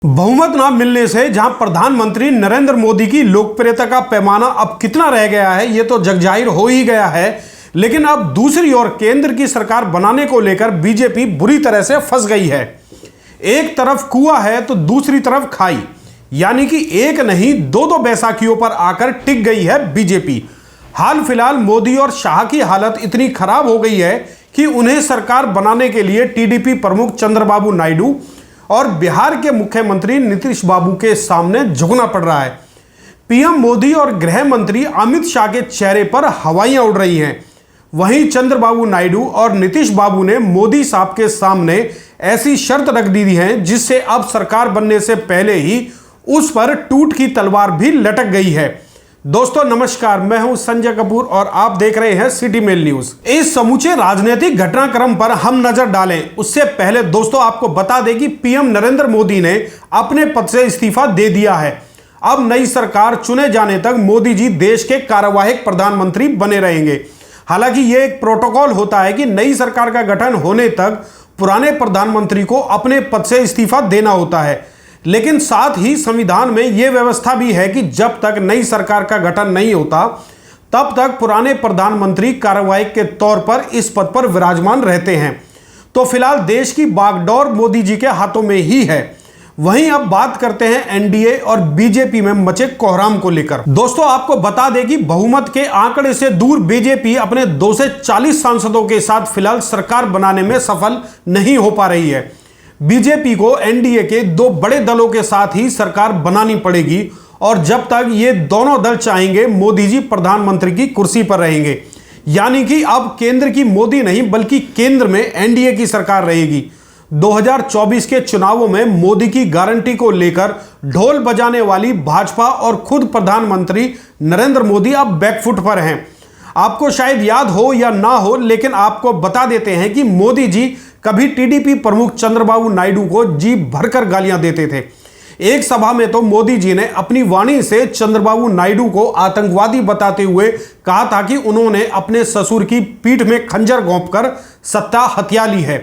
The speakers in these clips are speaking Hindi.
बहुमत न मिलने से जहां प्रधानमंत्री नरेंद्र मोदी की लोकप्रियता का पैमाना अब कितना रह गया है ये तो जगजाहिर हो ही गया है। लेकिन अब दूसरी ओर केंद्र की सरकार बनाने को लेकर बीजेपी बुरी तरह से फंस गई है। एक तरफ कुआं है तो दूसरी तरफ खाई, यानी कि एक नहीं दो दो बैसाखियों पर आकर टिक गई है बीजेपी। हाल फिलहाल मोदी और शाह की हालत इतनी खराब हो गई है कि उन्हें सरकार बनाने के लिए टीडीपी प्रमुख चंद्रबाबू नायडू और बिहार के मुख्यमंत्री नीतीश बाबू के सामने झुकना पड़ रहा है। पीएम मोदी और गृह मंत्री अमित शाह के चेहरे पर हवाइयां उड़ रही हैं। वहीं चंद्रबाबू नायडू और नीतीश बाबू ने मोदी साहब के सामने ऐसी शर्त रख दी है जिससे अब सरकार बनने से पहले ही उस पर टूट की तलवार भी लटक गई है। दोस्तों नमस्कार, मैं हूं संजय कपूर और आप देख रहे हैं सिटी मेल न्यूज। इस समूचे राजनीतिक घटनाक्रम पर हम नजर डालें उससे पहले दोस्तों आपको बता दें कि पीएम नरेंद्र मोदी ने अपने पद से इस्तीफा दे दिया है। अब नई सरकार चुने जाने तक मोदी जी देश के कार्यवाहक प्रधानमंत्री बने रहेंगे। हालांकि यह एक प्रोटोकॉल होता है कि नई सरकार का गठन होने तक पुराने प्रधानमंत्री को अपने पद से इस्तीफा देना होता है, लेकिन साथ ही संविधान में यह व्यवस्था भी है कि जब तक नई सरकार का गठन नहीं होता तब तक पुराने प्रधानमंत्री कार्यवाहक के तौर पर इस पद पर विराजमान रहते हैं। तो फिलहाल देश की बागडोर मोदी जी के हाथों में ही है। वहीं अब बात करते हैं एनडीए और बीजेपी में मचे कोहराम को लेकर। दोस्तों आपको बता दें कि बहुमत के आंकड़े से दूर बीजेपी अपने 2 से 40 सांसदों के साथ फिलहाल सरकार बनाने में सफल नहीं हो पा रही है। बीजेपी को एनडीए के 2 बड़े दलों के साथ ही सरकार बनानी पड़ेगी और जब तक ये दोनों दल चाहेंगे मोदी जी प्रधानमंत्री की कुर्सी पर रहेंगे। यानी कि अब केंद्र की मोदी नहीं बल्कि केंद्र में एनडीए की सरकार रहेगी। 2024 के चुनावों में मोदी की गारंटी को लेकर ढोल बजाने वाली भाजपा और खुद प्रधानमंत्री नरेंद्र मोदी अब बैकफुट पर हैं। आपको शायद याद हो या ना हो, लेकिन आपको बता देते हैं कि मोदी जी कभी टीडीपी प्रमुख चंद्रबाबू नायडू को जी भरकर गालियां देते थे। एक सभा में तो मोदी जी ने अपनी वाणी से चंद्रबाबू नायडू को आतंकवादी बताते हुए कहा था कि उन्होंने अपने ससुर की पीठ में खंजर घोंपकर सत्ता हथिया ली है।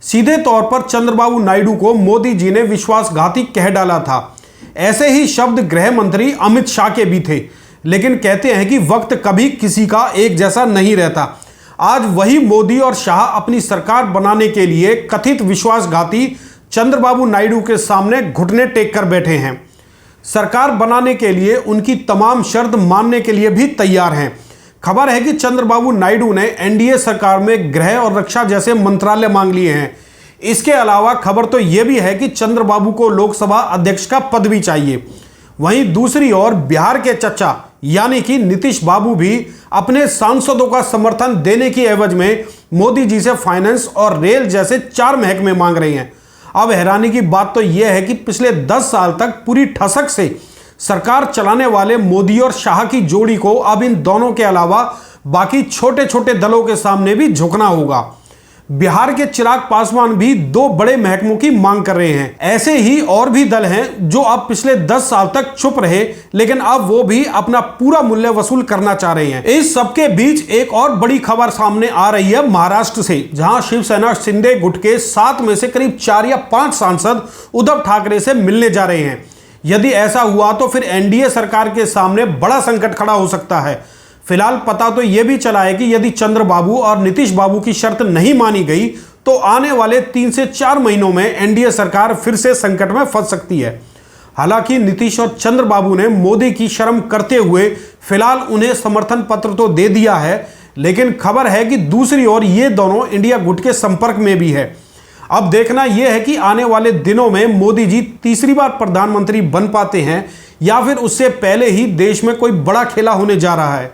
सीधे तौर पर चंद्रबाबू नायडू को मोदी जी ने विश्वासघाती कह डाला था। ऐसे ही शब्द गृह मंत्री अमित शाह के भी थे, लेकिन कहते हैं कि वक्त कभी किसी का एक जैसा नहीं रहता। आज वही मोदी और शाह अपनी सरकार बनाने के लिए कथित विश्वासघाती चंद्रबाबू नायडू के सामने घुटने टेक कर बैठे हैं। सरकार बनाने के लिए उनकी तमाम शर्त मानने के लिए भी तैयार हैं। खबर है कि चंद्रबाबू नायडू ने एनडीए सरकार में गृह और रक्षा जैसे मंत्रालय मांग लिए हैं। इसके अलावा खबर तो यह भी है कि चंद्रबाबू को लोकसभा अध्यक्ष का पद भी चाहिए। वहीं दूसरी ओर बिहार के चच्चा यानी कि नीतीश बाबू भी अपने सांसदों का समर्थन देने की एवज में मोदी जी से फाइनेंस और रेल जैसे 4 महकमे मांग रहे हैं। अब हैरानी की बात तो यह है कि पिछले 10 साल तक पूरी ठसक से सरकार चलाने वाले मोदी और शाह की जोड़ी को अब इन दोनों के अलावा बाकी छोटे छोटे दलों के सामने भी झुकना होगा। बिहार के चिराग पासवान भी 2 बड़े महकमों की मांग कर रहे हैं। ऐसे ही और भी दल हैं जो अब पिछले 10 साल तक चुप रहे, लेकिन अब वो भी अपना पूरा मूल्य वसूल करना चाह रहे हैं। इस सबके बीच एक और बड़ी खबर सामने आ रही है महाराष्ट्र से, जहां शिवसेना शिंदे गुट के 7 में से करीब 4 या 5 सांसद उद्धव ठाकरे से मिलने जा रहे हैं। यदि ऐसा हुआ तो फिर एनडीए सरकार के सामने बड़ा संकट खड़ा हो सकता है। फिलहाल पता तो यह भी चला है कि यदि चंद्रबाबू और नीतीश बाबू की शर्त नहीं मानी गई तो आने वाले 3 से 4 महीनों में एनडीए सरकार फिर से संकट में फंस सकती है। हालांकि नीतीश और चंद्रबाबू ने मोदी की शर्म करते हुए फिलहाल उन्हें समर्थन पत्र तो दे दिया है, लेकिन खबर है कि दूसरी ओर ये दोनों इंडिया गुट के संपर्क में भी है। अब देखना यह है कि आने वाले दिनों में मोदी जी तीसरी बार प्रधानमंत्री बन पाते हैं या फिर उससे पहले ही देश में कोई बड़ा खेला होने जा रहा है।